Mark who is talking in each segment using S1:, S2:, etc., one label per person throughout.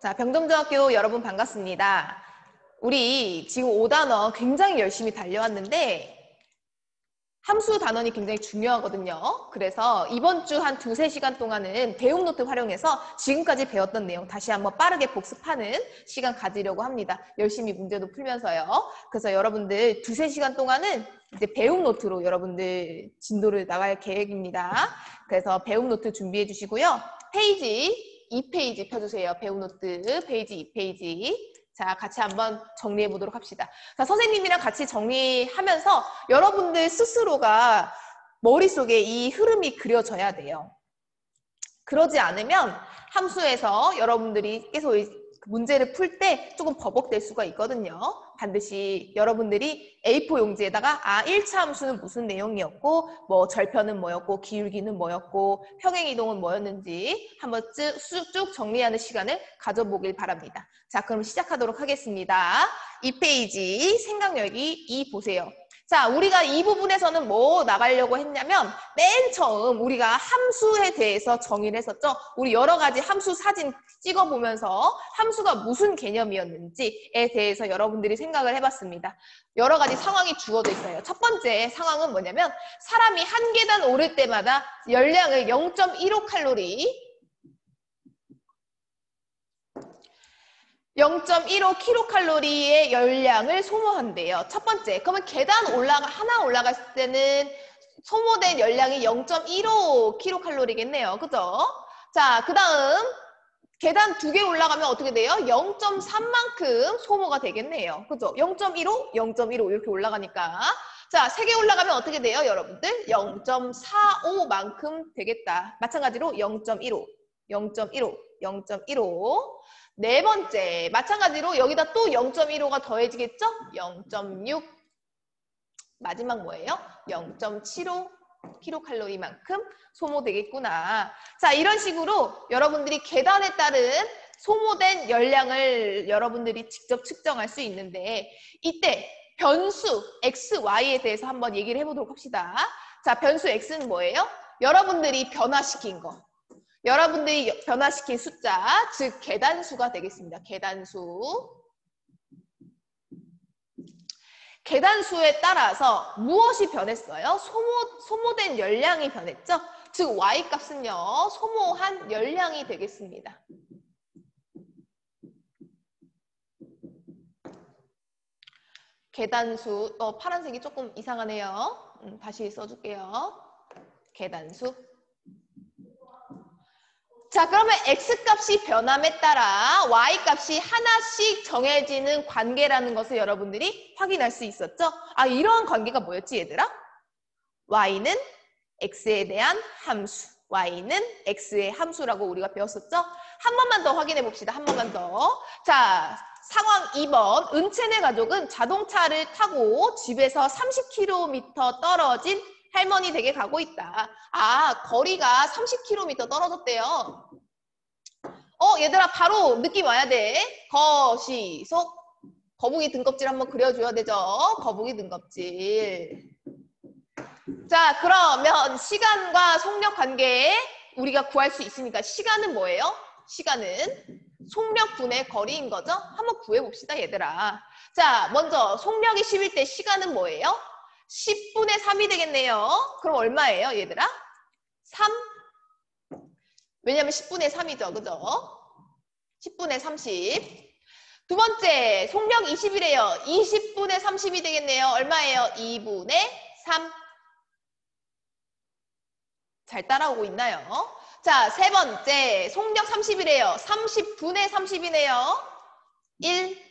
S1: 자, 병정중학교 여러분 반갑습니다. 우리 지금 5단원 굉장히 열심히 달려왔는데 함수 단원이 굉장히 중요하거든요. 그래서 이번 주 한 2~3시간 동안은 배움노트 활용해서 지금까지 배웠던 내용 다시 한번 빠르게 복습하는 시간 가지려고 합니다. 열심히 문제도 풀면서요. 그래서 여러분들 2~3시간 동안은 이제 배움노트로 여러분들 진도를 나갈 계획입니다. 그래서 배움노트 준비해 주시고요. 페이지 2페이지 펴주세요. 배움노트 페이지 2페이지. 자, 같이 한번 정리해 보도록 합시다. 자, 선생님이랑 같이 정리하면서 여러분들 스스로가 머릿속에 이 흐름이 그려져야 돼요. 그러지 않으면 함수에서 여러분들이 계속 문제를 풀 때 조금 버벅될 수가 있거든요. 반드시 여러분들이 A4 용지에다가 1차 함수는 무슨 내용이었고 뭐 절편은 뭐였고 기울기는 뭐였고 평행이동은 뭐였는지 한번 쭉 정리하는 시간을 가져보길 바랍니다. 자, 그럼 시작하도록 하겠습니다. 2페이지 생각열기 2 보세요. 자, 우리가 이 부분에서는 뭐 나가려고 했냐면 맨 처음 우리가 함수에 대해서 정의를 했었죠. 우리 여러 가지 함수 사진 찍어보면서 함수가 무슨 개념이었는지에 대해서 여러분들이 생각을 해봤습니다. 여러 가지 상황이 주어져 있어요. 첫 번째 상황은 뭐냐면 사람이 한 계단 오를 때마다 열량을 0.15칼로리 0.15kcal의 열량을 소모한대요. 첫 번째, 그러면 계단 하나 올라갔을 때는 소모된 열량이 0.15kcal겠네요. 그죠? 자, 그 다음 계단 2개 올라가면 어떻게 돼요? 0.3만큼 소모가 되겠네요. 그죠? 0.15, 0.15 이렇게 올라가니까. 자, 3개 올라가면 어떻게 돼요, 여러분들? 0.45만큼 되겠다. 마찬가지로 0.15, 0.15, 0.15. 네 번째, 마찬가지로 여기다 또 0.15가 더해지겠죠? 0.6. 마지막 뭐예요? 0.75kcal만큼 소모되겠구나. 자, 이런 식으로 여러분들이 계단에 따른 소모된 열량을 여러분들이 직접 측정할 수 있는데 이때 변수 x, y에 대해서 한번 얘기를 해보도록 합시다. 자, 변수 x는 뭐예요? 여러분들이 변화시킨 거. 여러분들이 변화시킨 숫자, 즉 계단수가 되겠습니다. 계단수. 계단수에 따라서 무엇이 변했어요? 소모된 열량이 변했죠? 즉 Y값은요. 소모한 열량이 되겠습니다. 계단수, 파란색이 조금 이상하네요. 다시 써줄게요. 계단수. 자, 그러면 X값이 변함에 따라 Y값이 하나씩 정해지는 관계라는 것을 여러분들이 확인할 수 있었죠? 이런 관계가 뭐였지, 얘들아? Y는 X에 대한 함수. Y는 X의 함수라고 우리가 배웠었죠? 한 번만 더 확인해 봅시다. 한 번만 더. 자, 상황 2번. 은채네 가족은 자동차를 타고 집에서 30km 떨어진 할머니 댁에 가고 있다. 거리가 30km 떨어졌대요. 얘들아 바로 느낌 와야 돼. 거시속. 거북이 등껍질 한번 그려줘야 되죠. 거북이 등껍질. 자, 그러면 시간과 속력 관계 우리가 구할 수 있으니까 시간은 뭐예요? 시간은 속력분의 거리인 거죠? 한번 구해봅시다, 얘들아. 자, 먼저 속력이 10일 때 시간은 뭐예요? 10분의 3이 되겠네요. 그럼 얼마예요, 얘들아? 3. 왜냐면 10분의 3이죠, 그죠? 10분의 30. 두 번째, 속력 20이래요. 20분의 30이 되겠네요. 얼마예요? 2분의 3. 잘 따라오고 있나요? 자, 세 번째, 속력 30이래요. 30분의 30이네요. 1.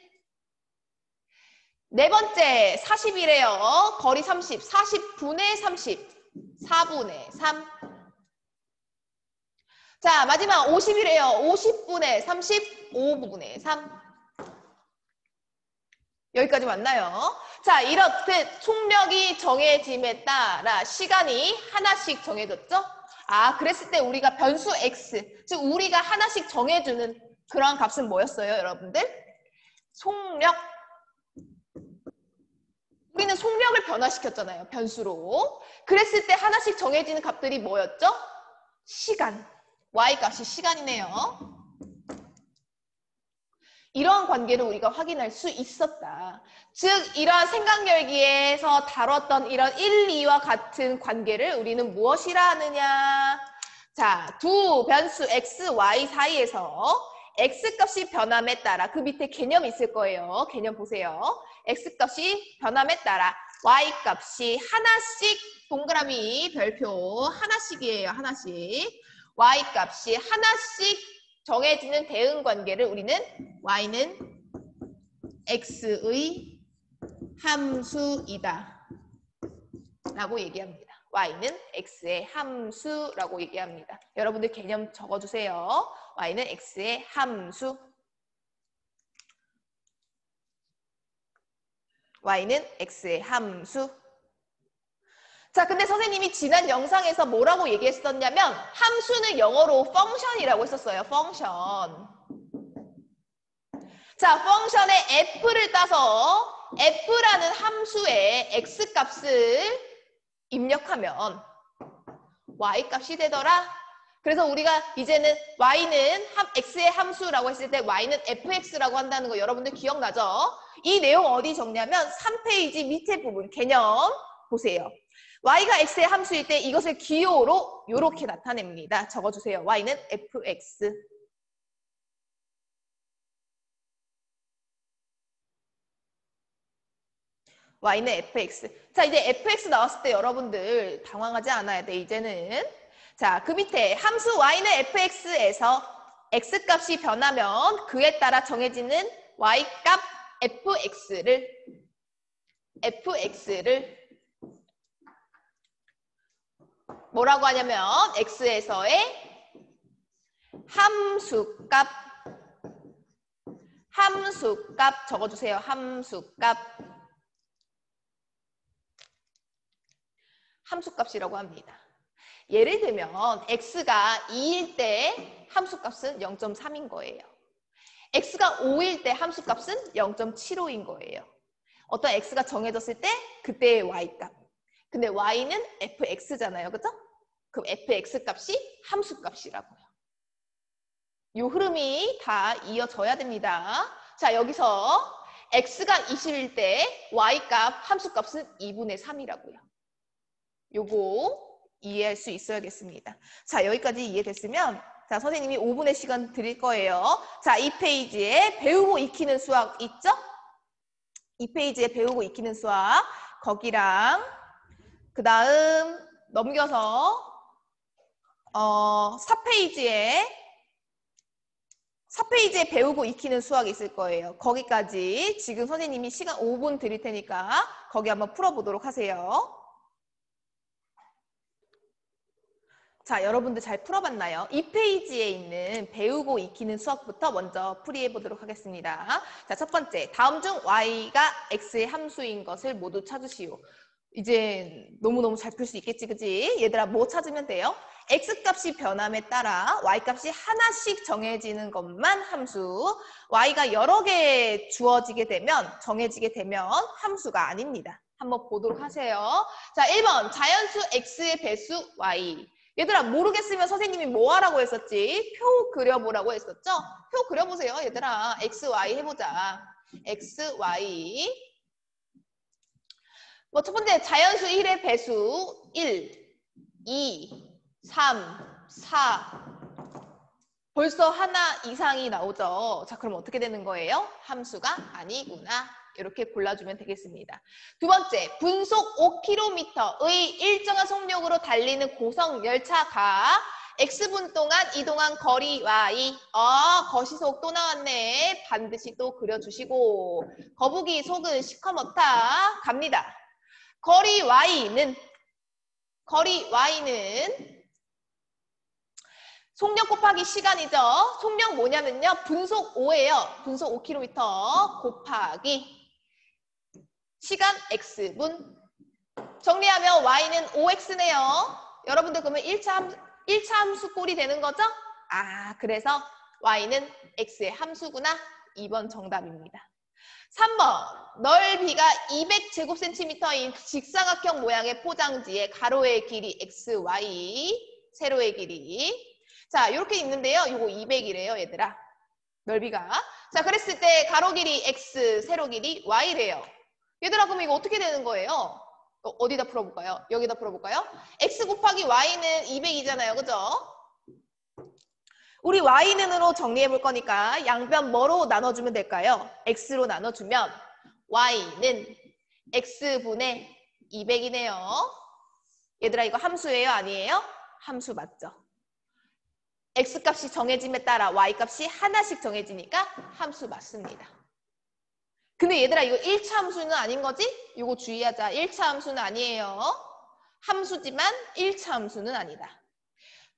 S1: 네 번째, 40이래요. 거리 30. 40분의 30. 4분의 3. 자, 마지막 50이래요. 50분의 30. 5분의 3. 여기까지 맞나요? 자, 이렇듯 속력이 정해짐에 따라 시간이 하나씩 정해졌죠? 그랬을 때 우리가 변수 x, 즉 우리가 하나씩 정해주는 그런 값은 뭐였어요, 여러분들? 속력. 우리는 속력을 변화시켰잖아요, 변수로. 그랬을 때 하나씩 정해지는 값들이 뭐였죠? 시간. Y값이 시간이네요. 이러한 관계를 우리가 확인할 수 있었다. 즉 이러한 생각열기에서 다뤘던 이런 1, 2와 같은 관계를 우리는 무엇이라 하느냐. 자, 두 변수 x, y 사이에서 x값이 변함에 따라 그 밑에 개념이 있을 거예요. 개념 보세요. x값이 변함에 따라 y값이 하나씩 동그라미 별표 하나씩이에요. 하나씩. y값이 하나씩 정해지는 대응 관계를 우리는 y는 x의 함수이다 라고 얘기합니다. y는 x의 함수라고 얘기합니다. 여러분들 개념 적어주세요. y는 x의 함수. y는 x의 함수. 자, 근데 선생님이 지난 영상에서 뭐라고 얘기했었냐면 함수는 영어로 function이라고 했었어요. function. 자, function의 f를 따서 f라는 함수의 x값을 입력하면 y값이 되더라. 그래서 우리가 이제는 y는 x의 함수라고 했을 때 y는 fx라고 한다는 거 여러분들 기억나죠? 이 내용 어디 적냐면 3페이지 밑에 부분 개념 보세요. y가 x의 함수일 때 이것을 기호로 이렇게 나타냅니다. 적어주세요. y는 fx. y는 fx. 자, 이제 fx 나왔을 때 여러분들 당황하지 않아야 돼, 이제는. 자, 그 밑에 함수 y는 fx에서 x값이 변하면 그에 따라 정해지는 y값 fx를 뭐라고 하냐면 x에서의 함수값 적어주세요. 함수값이라고 합니다. 예를 들면 x가 2일 때 함수값은 0.3인 거예요. x가 5일 때 함수값은 0.75인 거예요. 어떤 x가 정해졌을 때 그때의 y값. 근데 y는 fx잖아요. 그죠? 그럼 fx 값이 함수값이라고요. 이 흐름이 다 이어져야 됩니다. 자, 여기서 x가 20일 때 y값 함수값은 2분의 3이라고요. 요거 이해할 수 있어야겠습니다. 자, 여기까지 이해됐으면 자, 선생님이 5분의 시간 드릴 거예요. 자, 이 페이지에 배우고 익히는 수학 있죠? 이 페이지에 배우고 익히는 수학 거기랑 그 다음 넘겨서 4페이지에 배우고 익히는 수학이 있을 거예요. 거기까지 지금 선생님이 시간 5분 드릴 테니까 거기 한번 풀어보도록 하세요. 자, 여러분들 잘 풀어봤나요? 이 페이지에 있는 배우고 익히는 수학부터 먼저 풀이해보도록 하겠습니다. 자, 첫 번째, 다음 중 y가 x의 함수인 것을 모두 찾으시오. 이제 너무너무 잘 풀 수 있겠지, 그지? 얘들아, 뭐 찾으면 돼요? x값이 변함에 따라 y값이 하나씩 정해지는 것만 함수. y가 여러 개 주어지게 되면, 정해지게 되면 함수가 아닙니다. 한번 보도록 하세요. 자, 1번, 자연수 x의 배수 y. 얘들아, 모르겠으면 선생님이 뭐 하라고 했었지? 표 그려보라고 했었죠? 표 그려보세요, 얘들아. x, y 해보자. x, y. 뭐 첫 번째, 자연수 1의 배수 1, 2, 3, 4. 벌써 하나 이상이 나오죠? 자, 그럼 어떻게 되는 거예요? 함수가 아니구나. 이렇게 골라주면 되겠습니다. 두 번째, 분속 5km의 일정한 속력으로 달리는 고속 열차가 X분 동안 이동한 거리 Y. 거시속 또 나왔네. 반드시 또 그려주시고. 거북이 속은 시커멓다. 갑니다. 거리 Y는 속력 곱하기 시간이죠. 속력 뭐냐면요. 분속 5예요. 분속 5km 곱하기 시간 x분. 정리하면 y는 5x네요. 여러분들 그러면 1차 함수 꼴이 되는 거죠? 그래서 y는 x의 함수구나. 2번 정답입니다. 3번, 넓이가 200제곱센티미터인 직사각형 모양의 포장지의 가로의 길이 x, y, 세로의 길이. 자, 이렇게 있는데요. 이거 200이래요, 얘들아. 넓이가. 자, 그랬을 때 가로 길이 x, 세로 길이 y래요. 얘들아, 그럼 이거 어떻게 되는 거예요? 어디다 풀어볼까요? 여기다 풀어볼까요? x 곱하기 y는 200이잖아요. 그죠? 우리 y는으로 정리해 볼 거니까 양변 뭐로 나눠주면 될까요? x로 나눠주면 y는 x분의 200이네요. 얘들아, 이거 함수예요? 아니에요? 함수 맞죠? x값이 정해짐에 따라 y값이 하나씩 정해지니까 함수 맞습니다. 근데 얘들아, 이거 1차 함수는 아닌 거지? 이거 주의하자. 1차 함수는 아니에요. 함수지만 1차 함수는 아니다.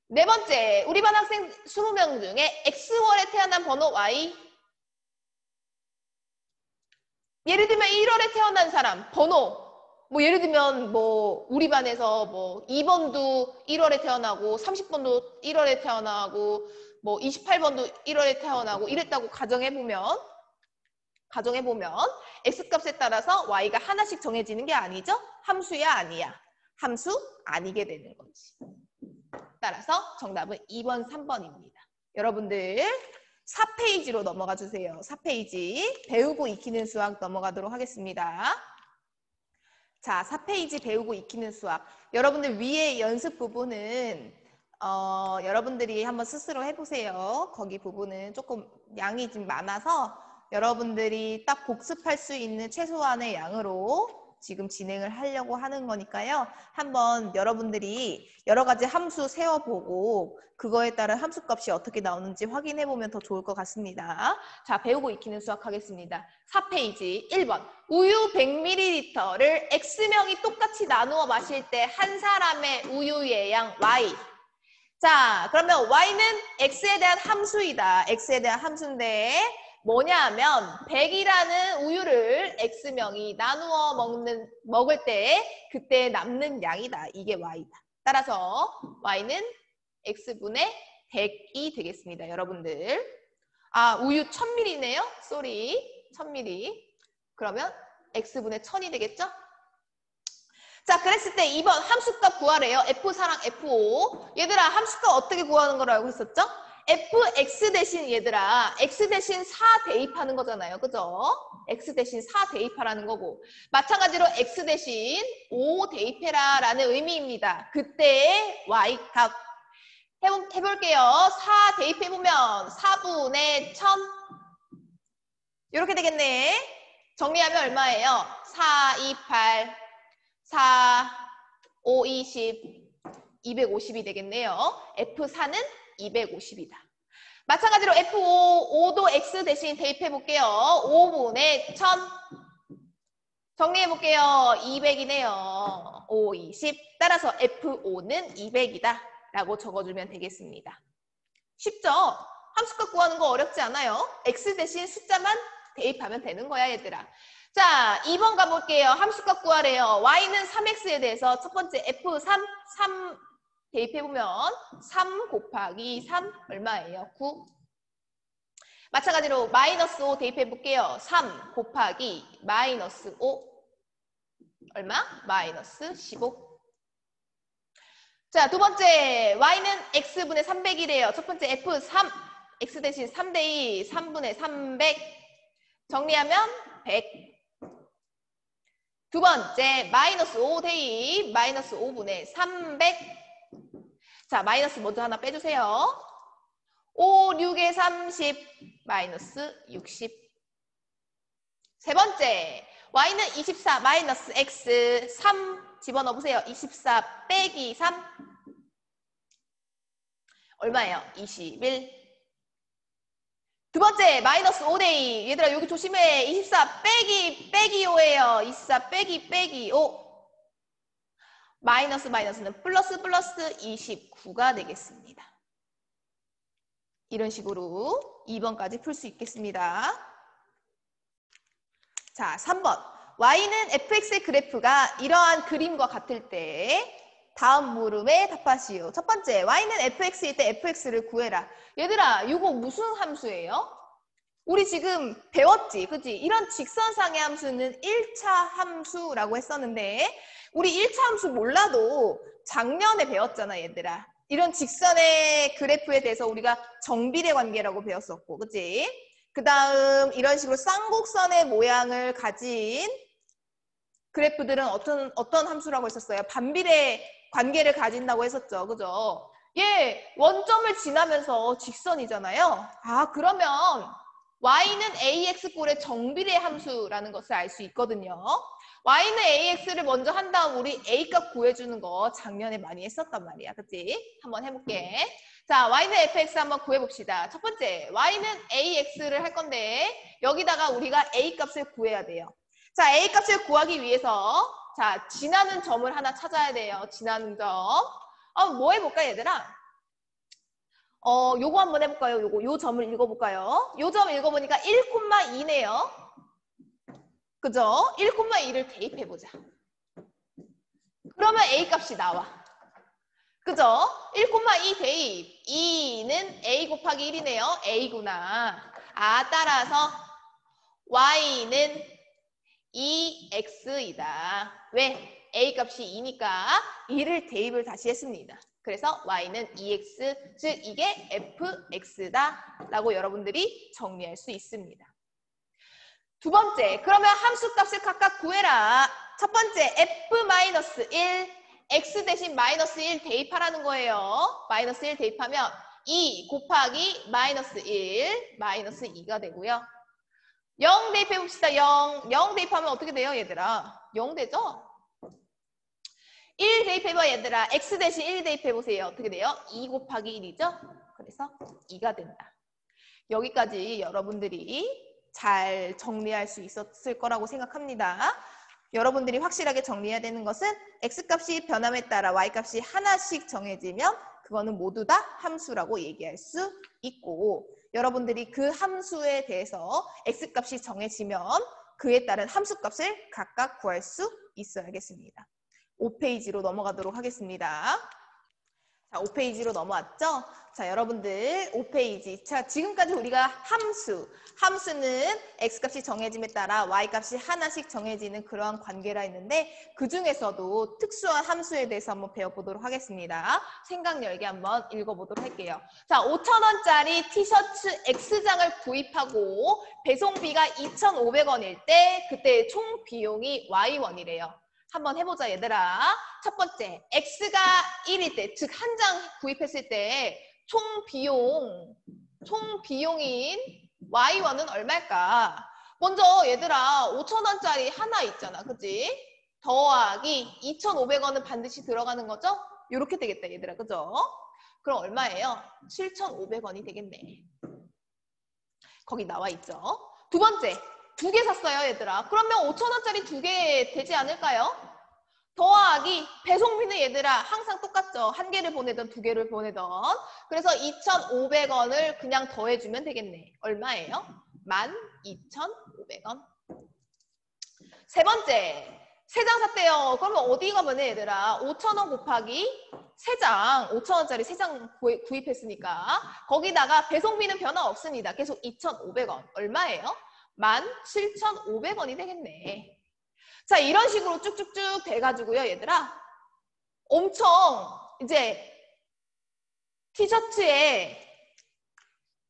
S1: 네 번째, 우리 반 학생 20명 중에 X월에 태어난 번호 Y. 예를 들면 1월에 태어난 사람, 번호. 뭐 예를 들면 뭐 우리 반에서 뭐 2번도 1월에 태어나고 30번도 1월에 태어나고 뭐 28번도 1월에 태어나고 이랬다고 가정해보면 X값에 따라서 Y가 하나씩 정해지는 게 아니죠? 함수야 아니야? 함수 아니게 되는 거지. 따라서 정답은 2번, 3번입니다. 여러분들 4페이지로 넘어가 주세요. 4페이지 배우고 익히는 수학 넘어가도록 하겠습니다. 자, 4페이지 배우고 익히는 수학. 여러분들 위에 연습 부분은 여러분들이 한번 스스로 해보세요. 거기 부분은 조금 양이 좀 많아서 여러분들이 딱 복습할 수 있는 최소한의 양으로 지금 진행을 하려고 하는 거니까요. 한번 여러분들이 여러 가지 함수 세워보고 그거에 따른 함수값이 어떻게 나오는지 확인해보면 더 좋을 것 같습니다. 자, 배우고 익히는 수학 하겠습니다. 4페이지 1번. 우유 100ml를 X명이 똑같이 나누어 마실 때 한 사람의 우유의 양 Y. 자, 그러면 Y는 X에 대한 함수이다. X에 대한 함수인데 뭐냐 하면 100이라는 우유를 X명이 나누어 먹을 때 그때 남는 양이다. 이게 Y다. 따라서 Y는 X분의 100이 되겠습니다. 여러분들. 아, 우유 1000ml네요. 쏘리. 1000ml. 그러면 X분의 1000이 되겠죠? 자, 그랬을 때 2번 함수값 구하래요. F4랑 F5. 얘들아, 함수값 어떻게 구하는 걸 알고 있었죠? fx 대신 얘들아 x 대신 4 대입하는 거잖아요. 그죠? x 대신 4 대입하라는 거고 마찬가지로 x 대신 5 대입해라 라는 의미입니다. 그때 y 값 해볼게요. 4 대입해보면 4분의 1000 이렇게 되겠네. 정리하면 얼마예요? 4, 2, 8 4, 5, 20 250이 되겠네요. F4는 250이다. 마찬가지로 F5, 5도 X 대신 대입해볼게요. 5분의 1000. 정리해볼게요. 200이네요. 5, 20. 따라서 F5는 200이다. 라고 적어주면 되겠습니다. 쉽죠? 함수값 구하는 거 어렵지 않아요? X 대신 숫자만 대입하면 되는 거야, 얘들아. 자, 2번 가볼게요. 함수값 구하래요. Y는 3X에 대해서 첫 번째 F3, 3 대입해보면 3 곱하기 3 얼마예요? 9. 마찬가지로 마이너스 5 대입해볼게요. 3 곱하기 마이너스 5 얼마? 마이너스 15. 자, 두 번째 Y는 X분의 300이래요. 첫 번째 F3 X 대신 3대2 3분의 300 정리하면 100. 두 번째 마이너스 5 대입 마이너스 5분의 300. 자, 마이너스 먼저 하나 빼주세요. 5, 6에 30, 마이너스 60. 세 번째, y는 24, 마이너스 x, 3 집어넣어보세요. 24 빼기 3. 얼마예요? 21. 두 번째, 마이너스 5대2. 얘들아, 여기 조심해. 24 빼기 5예요. 24 빼기 5. 마이너스는 플러스 29가 되겠습니다. 이런 식으로 2번까지 풀 수 있겠습니다. 자, 3번. y는 fx의 그래프가 이러한 그림과 같을 때 다음 물음에 답하시오. 첫 번째, y는 fx일 때 fx를 구해라. 얘들아, 이거 무슨 함수예요? 우리 지금 배웠지, 그치? 이런 직선상의 함수는 1차 함수라고 했었는데 우리 1차 함수 몰라도 작년에 배웠잖아, 얘들아. 이런 직선의 그래프에 대해서 우리가 정비례 관계라고 배웠었고, 그치? 그 다음 이런 식으로 쌍곡선의 모양을 가진 그래프들은 어떤 함수라고 했었어요? 반비례 관계를 가진다고 했었죠. 그죠? 얘 원점을 지나면서 직선이잖아요. 아, 그러면 y는 ax꼴의 정비례 함수라는 것을 알 수 있거든요. y는 ax를 먼저 한 다음 우리 a값 구해주는 거 작년에 많이 했었단 말이야. 그치? 한번 해볼게. 자, y는 fx 한번 구해봅시다. 첫 번째, y는 ax를 할 건데 여기다가 우리가 a값을 구해야 돼요. 자, a값을 구하기 위해서 자, 지나는 점을 하나 찾아야 돼요. 지나는 점. 뭐 해볼까, 얘들아? 요거 한번 해볼까요? 요 점을 읽어볼까요? 요 점 읽어보니까 1,2네요. 그죠? 1,2를 대입해보자. 그러면 A 값이 나와. 그죠? 1,2 대입. 2는 A 곱하기 1이네요. A구나. 아, 따라서 Y는 2X이다. 왜? A 값이 2니까 2를 대입을 다시 했습니다. 그래서 Y는 2X, 즉 이게 FX다 라고 여러분들이 정리할 수 있습니다. 두 번째, 그러면 함수값을 각각 구해라. 첫 번째, F-1, X 대신 마이너스 1 대입하라는 거예요. 마이너스 1 대입하면 2 곱하기 마이너스 1, 마이너스 2가 되고요. 0 대입해봅시다. 0 대입하면 어떻게 돼요, 얘들아? 0 되죠? 1 대입해봐, 얘들아. X 대신 1 대입해보세요. 어떻게 돼요? 2 곱하기 1이죠? 그래서 2가 된다. 여기까지 여러분들이 잘 정리할 수 있었을 거라고 생각합니다. 여러분들이 확실하게 정리해야 되는 것은 X값이 변함에 따라 Y값이 하나씩 정해지면 그거는 모두 다 함수라고 얘기할 수 있고 여러분들이 그 함수에 대해서 X값이 정해지면 그에 따른 함수값을 각각 구할 수 있어야겠습니다. 5페이지로 넘어가도록 하겠습니다. 자, 5페이지로 넘어왔죠? 자, 여러분들 5페이지. 자, 지금까지 우리가 함수는 X값이 정해짐에 따라 Y값이 하나씩 정해지는 그러한 관계라 했는데 그 중에서도 특수한 함수에 대해서 한번 배워보도록 하겠습니다. 생각 열게 한번 읽어보도록 할게요. 자, 5,000원짜리 티셔츠 X장을 구입하고 배송비가 2,500원일 때 그때 총 비용이 Y원이래요. 한번 해보자, 얘들아. 첫 번째, X가 1일 때, 즉 한 장 구입했을 때 총 비용인 Y1은 얼마일까? 먼저 얘들아, 5,000원짜리 하나 있잖아, 그치? 더하기 2,500원은 반드시 들어가는 거죠? 이렇게 되겠다, 얘들아, 그죠? 그럼 얼마예요? 7,500원이 되겠네. 거기 나와 있죠? 두 번째, 2개 샀어요, 얘들아. 그러면 5,000원짜리 2개 되지 않을까요? 더하기 배송비는 얘들아 항상 똑같죠. 1개를 보내던 2개를 보내던. 그래서 2,500원을 그냥 더해주면 되겠네. 얼마예요? 12,500원. 세 번째, 3장 샀대요. 그러면 어디 가면 얘들아 5,000원 곱하기 3장, 5,000원짜리 3장 구입했으니까 거기다가 배송비는 변화 없습니다. 계속 2,500원. 얼마예요? 17,500원이 되겠네. 자, 이런 식으로 쭉쭉쭉 돼가지고요, 얘들아. 엄청 이제 티셔츠의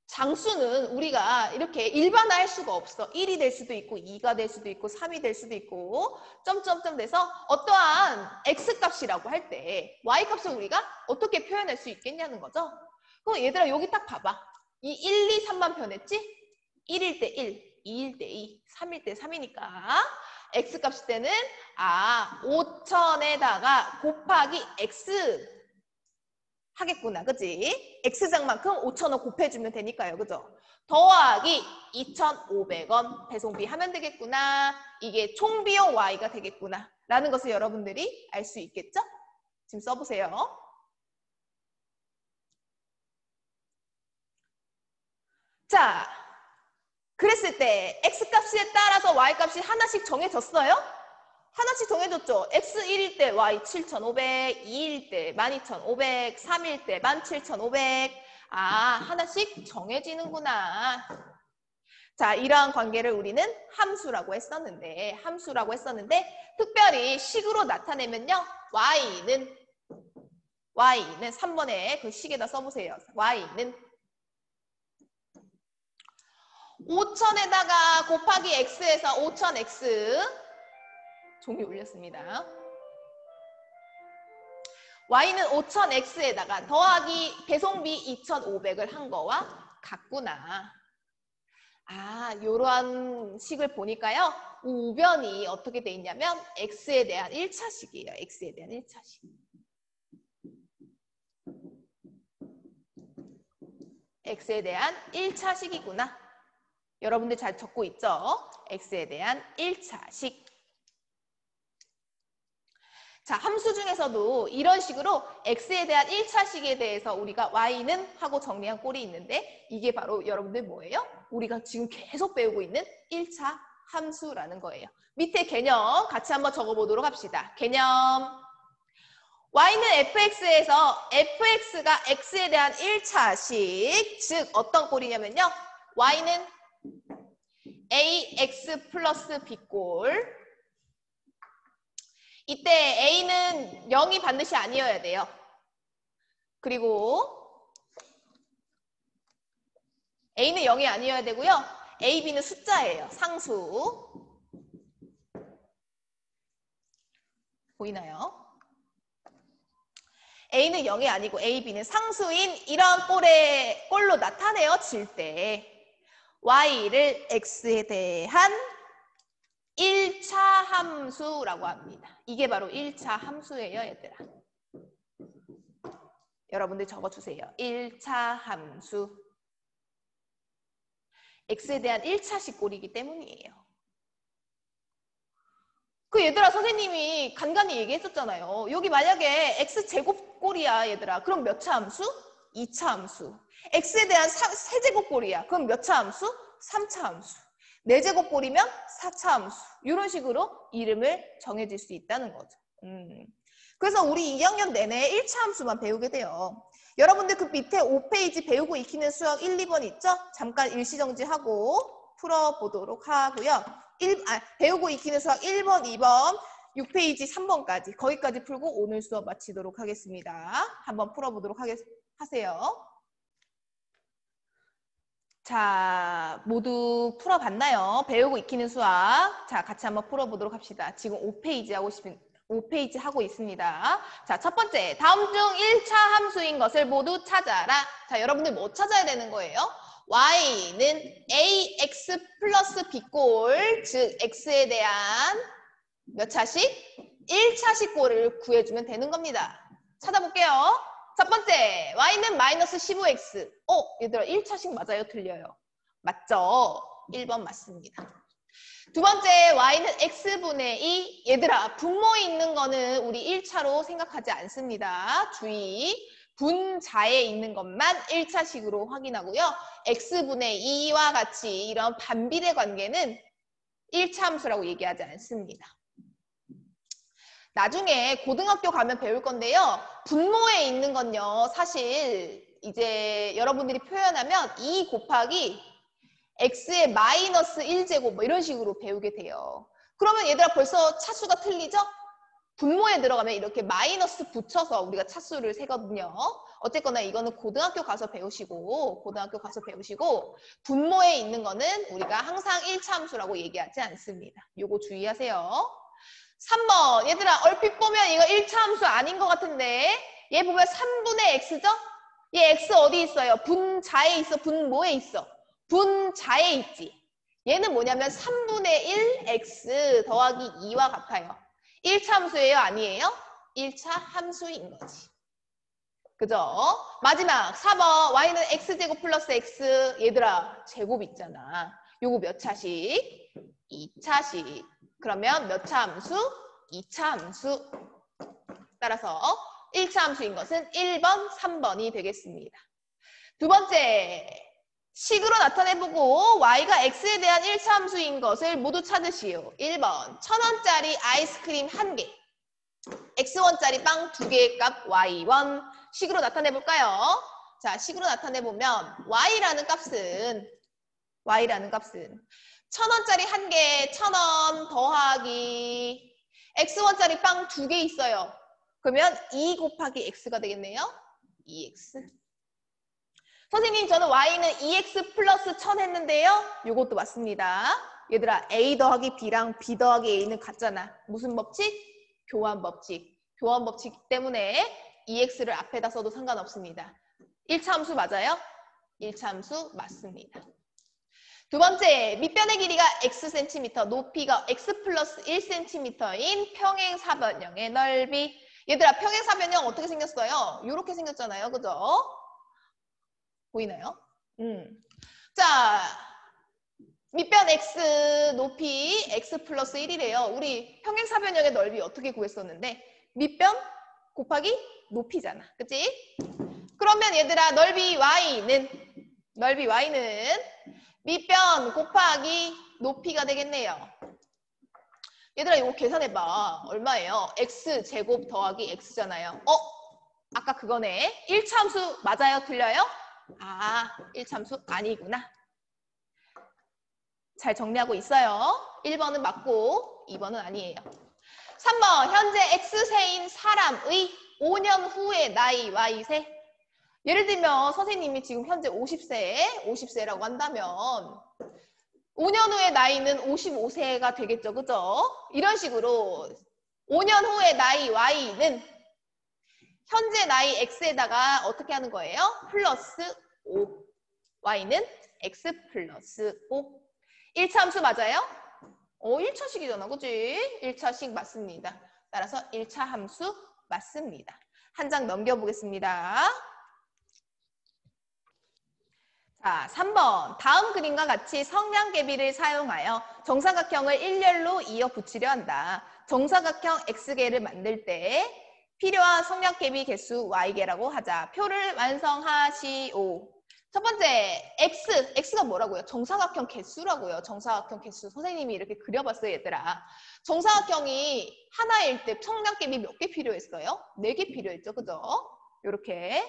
S1: 장수는 우리가 이렇게 일반화할 수가 없어. 1이 될 수도 있고 2가 될 수도 있고 3이 될 수도 있고 점점점 돼서 어떠한 X값이라고 할 때 Y값을 우리가 어떻게 표현할 수 있겠냐는 거죠. 그럼 얘들아 여기 딱 봐봐. 이 1, 2, 3만 변했지? 1일 때 1, 2일 때 2, 3일 때 3이니까 X값일 때는 5,000에다가 곱하기 X 하겠구나. 그치? X장만큼 5,000원 곱해주면 되니까요. 그죠? 더하기 2,500원 배송비 하면 되겠구나. 이게 총비용 Y가 되겠구나. 라는 것을 여러분들이 알 수 있겠죠? 지금 써보세요. 자, 그랬을 때 X값에 따라서 Y값이 하나씩 정해졌어요? 하나씩 정해졌죠. X 1일 때 Y 7,500, 2일 때 12,500, 3일 때 17,500. 하나씩 정해지는구나. 자, 이러한 관계를 우리는 함수라고 했었는데 특별히 식으로 나타내면요. Y는 y는 3번에 그 식에다 써보세요. y는 5000에다가 곱하기 x에서 5000x 종이 울렸습니다. y는 5000x에다가 더하기 배송비 2500을 한 거와 같구나. 아, 요러한 식을 보니까요. 우변이 어떻게 돼 있냐면 x에 대한 1차식이에요. x에 대한 1차식. x에 대한 1차식이구나. 여러분들 잘 적고 있죠? x에 대한 1차식. 자, 함수 중에서도 이런 식으로 x에 대한 1차식에 대해서 우리가 y는 하고 정리한 꼴이 있는데 이게 바로 여러분들 뭐예요? 우리가 지금 계속 배우고 있는 1차 함수라는 거예요. 밑에 개념 같이 한번 적어보도록 합시다. 개념. y는 fx에서 fx가 x에 대한 1차식, 즉 어떤 꼴이냐면요. y는 ax 플러스 b꼴. 이때 a는 0이 반드시 아니어야 돼요. 그리고 a는 0이 아니어야 되고요. a, b는 숫자예요. 상수. 보이나요? a는 0이 아니고 a, b는 상수인 이런 꼴로 나타내어질 때 y를 x에 대한 1차 함수라고 합니다. 이게 바로 1차 함수예요, 얘들아. 여러분들 적어주세요. 1차 함수. x에 대한 1차식 꼴이기 때문이에요. 그 얘들아, 선생님이 간간히 얘기했었잖아요. 여기 만약에 x제곱 꼴이야, 얘들아. 그럼 몇 차 함수? 2차 함수. x에 대한 세제곱 꼴이야. 그럼 몇 차 함수? 3차 함수. 4제곱 꼴이면 4차 함수. 이런 식으로 이름을 정해질 수 있다는 거죠. 그래서 우리 2학년 내내 1차 함수만 배우게 돼요. 여러분들 그 밑에 5페이지 배우고 익히는 수학 1, 2번 있죠? 잠깐 일시정지하고 풀어보도록 하고요. 배우고 익히는 수학 1번, 2번, 6페이지 3번까지 거기까지 풀고 오늘 수업 마치도록 하겠습니다. 한번 풀어보도록 하세요. 자, 모두 풀어봤나요? 배우고 익히는 수학. 자, 같이 한번 풀어보도록 합시다. 지금 5페이지 하고 있습니다. 자, 첫 번째. 다음 중 1차 함수인 것을 모두 찾아라. 자, 여러분들 뭐 찾아야 되는 거예요? y는 ax 플러스 b꼴, 즉 x에 대한 몇 차식? 1차식 꼴을 구해주면 되는 겁니다. 찾아볼게요. 첫 번째, y는 마이너스 15x. 얘들아 1차식 맞아요? 틀려요? 맞죠? 1번 맞습니다. 두 번째, y는 x분의 2. 얘들아, 분모에 있는 거는 우리 1차로 생각하지 않습니다. 주의. 분자에 있는 것만 1차식으로 확인하고요. x분의 2와 같이 이런 반비례 관계는 1차 함수라고 얘기하지 않습니다. 나중에 고등학교 가면 배울 건데요. 분모에 있는 건요. 사실 이제 여러분들이 표현하면 2 곱하기 x의 마이너스 1제곱 뭐 이런 식으로 배우게 돼요. 그러면 얘들아 벌써 차수가 틀리죠? 분모에 들어가면 이렇게 마이너스 붙여서 우리가 차수를 세거든요. 어쨌거나 이거는 고등학교 가서 배우시고 분모에 있는 거는 우리가 항상 1차 함수라고 얘기하지 않습니다. 요거 주의하세요. 3번 얘들아 얼핏 보면 이거 1차 함수 아닌 것 같은데 얘 보면 3분의 x죠? 얘 x 어디 있어요? 분자에 있어? 분모에 있어? 분자에 있지. 얘는 뭐냐면 3분의 1 x 더하기 2와 같아요. 1차 함수예요? 아니에요? 1차 함수인 거지. 그죠? 마지막 4번 y는 x제곱 플러스 x. 얘들아 제곱 있잖아. 요거 몇 차식? 2차식. 그러면 몇 차 함수? 2차 함수. 따라서 1차 함수인 것은 1번, 3번이 되겠습니다. 두 번째, 식으로 나타내보고 y가 x에 대한 1차 함수인 것을 모두 찾으시오. 1번, 1000원짜리 아이스크림 1개, x1짜리 빵 2개의 값 y1. 식으로 나타내볼까요? 자, 식으로 나타내보면 y라는 값은 1000원짜리 1개, 1000원 더하기 x1짜리 빵 2개 있어요. 그러면 2 곱하기 x가 되겠네요. 2x. 선생님 저는 y는 2x 플러스 1000 했는데요. 이것도 맞습니다. 얘들아 a 더하기 b랑 b 더하기 a는 같잖아. 무슨 법칙? 교환 법칙. 교환 법칙 때문에 2x를 앞에다 써도 상관없습니다. 1차 함수 맞아요? 1차 함수 맞습니다. 두 번째, 밑변의 길이가 xcm, 높이가 x 플러스 1cm인 평행사변형의 넓이. 얘들아, 평행사변형 어떻게 생겼어요? 이렇게 생겼잖아요. 그죠? 보이나요? 자, 밑변 x, 높이 x 플러스 1이래요. 우리 평행사변형의 넓이 어떻게 구했었는데? 밑변 곱하기 높이잖아. 그치? 그러면 얘들아, 넓이 y는 밑변 곱하기 높이가 되겠네요. 얘들아 이거 계산해봐. 얼마예요? x제곱 더하기 x잖아요. 아까 그거네. 1차 함수 맞아요? 틀려요? 아, 1차 함수 아니구나. 잘 정리하고 있어요. 1번은 맞고 2번은 아니에요. 3번 현재 x세인 사람의 5년 후의 나이 y세. 예를 들면 선생님이 지금 현재 50세라고 한다면 5년 후의 나이는 55세가 되겠죠. 그죠? 이런 식으로 5년 후의 나이 y는 현재 나이 x에다가 어떻게 하는 거예요? 플러스 5. y는 x 플러스 5. 1차 함수 맞아요? 1차식이잖아. 그치? 1차식 맞습니다. 따라서 1차 함수 맞습니다. 한 장 넘겨보겠습니다. 자, 3번. 다음 그림과 같이 성량계비를 사용하여 정사각형을 일렬로 이어 붙이려 한다. 정사각형 X개를 만들 때 필요한 성량계비 개수 Y개라고 하자. 표를 완성하시오. 첫 번째, X가 뭐라고요? 정사각형 개수라고요. 정사각형 개수. 선생님이 이렇게 그려봤어요, 얘들아. 정사각형이 하나일 때 성량계비 몇 개 필요했어요? 4개 필요했죠, 그죠? 이렇게.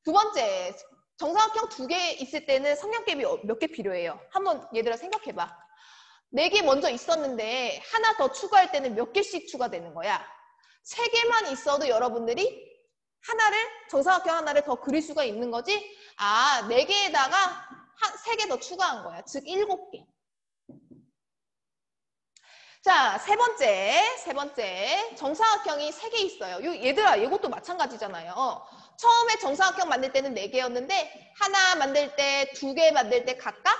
S1: 두 번째, 정사각형 2개 있을 때는 성량계비 몇 개 필요해요? 한번 얘들아 생각해봐. 4개 먼저 있었는데 하나 더 추가할 때는 몇 개씩 추가되는 거야? 3개만 있어도 여러분들이 정사각형 하나를 더 그릴 수가 있는 거지? 아, 4개에다가 3개 더 추가한 거야. 즉 7개. 자, 세 번째. 정사각형이 3개 있어요. 얘들아, 이것도 마찬가지잖아요. 처음에 정사각형 만들 때는 4개였는데 하나 만들 때, 2개 만들 때 각각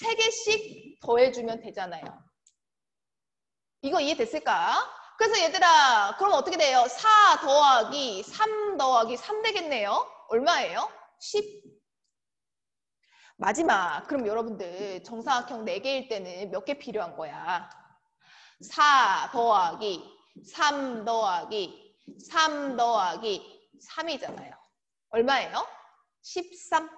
S1: 3개씩 더해주면 되잖아요. 이거 이해됐을까? 그래서 얘들아, 그럼 어떻게 돼요? 4 더하기 3 더하기 3 되겠네요. 얼마예요? 10. 마지막. 그럼 여러분들 정사각형 4개일 때는 몇 개 필요한 거야? 4 더하기 3 더하기 3 더하기 3이잖아요. 얼마예요? 13.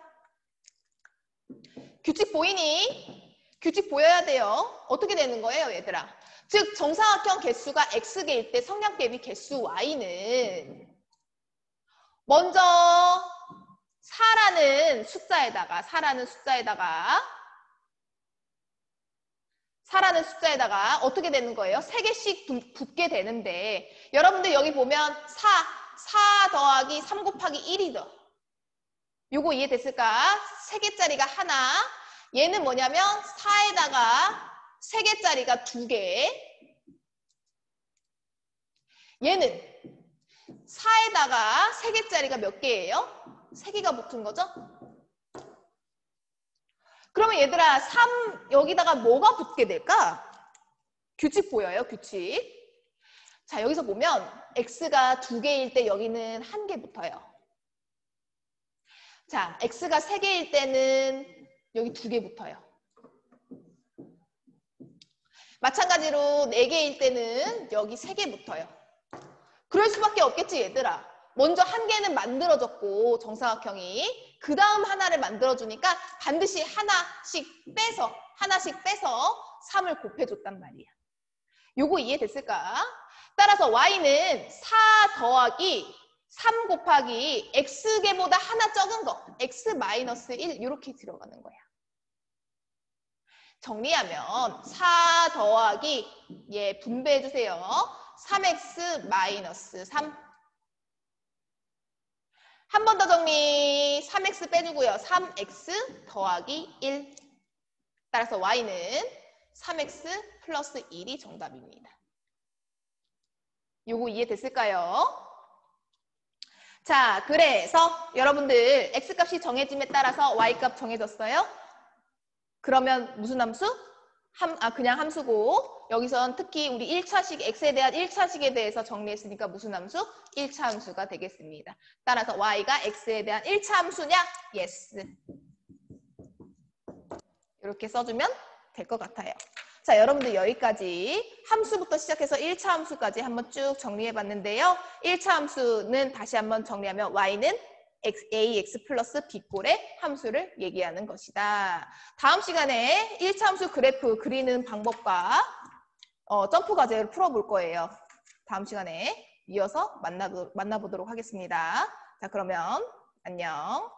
S1: 규칙 보이니? 규칙 보여야 돼요. 어떻게 되는 거예요, 얘들아? 즉 정사각형 개수가 x개일 때 성량계비 개수 y는 먼저 4라는 숫자에다가 어떻게 되는 거예요? 3개씩 붙게 되는데 여러분들 여기 보면 4 더하기 3 곱하기 1이죠. 요거 이해됐을까? 3개짜리가 하나. 얘는 뭐냐면 4에다가 3개짜리가 2개. 얘는 4에다가 3개짜리가 몇 개예요? 3개가 붙은 거죠? 그러면 얘들아 3 여기다가 뭐가 붙게 될까? 규칙 보여요? 규칙. 자, 여기서 보면 x가 2개일 때 여기는 1개 붙어요. 자, x가 3개일 때는 여기 2개 붙어요. 마찬가지로 4개일 때는 여기 3개 붙어요. 그럴 수밖에 없겠지, 얘들아. 먼저 1개는 만들어졌고 정사각형이 그 다음 하나를 만들어주니까 반드시 하나씩 빼서 3을 곱해줬단 말이야. 요거 이해됐을까? 따라서 y는 4 더하기 3 곱하기 x개보다 하나 적은 거 x-1 이렇게 들어가는 거야. 정리하면 4 더하기 얘 분배해주세요. 3x-3 한 번 더 정리. 3x 빼주고요. 3x 더하기 1. 따라서 y는 3x 플러스 1이 정답입니다. 요거 이해됐을까요? 자, 그래서 여러분들 x값이 정해짐에 따라서 y값 정해졌어요? 그러면 무슨 함수? 그냥 함수고 여기선 특히 우리 1차식, x에 대한 1차식에 대해서 정리했으니까 무슨 함수? 1차 함수가 되겠습니다. 따라서 y가 x에 대한 1차 함수냐? yes. 이렇게 써주면 될 것 같아요. 자, 여러분들 여기까지 함수부터 시작해서 1차 함수까지 한번 쭉 정리해봤는데요. 1차 함수는 다시 한번 정리하면 y는 ax 플러스 b꼴의 함수를 얘기하는 것이다. 다음 시간에 1차 함수 그래프 그리는 방법과 점프 과제를 풀어볼 거예요. 다음 시간에 이어서 만나보도록 하겠습니다. 자, 그러면 안녕.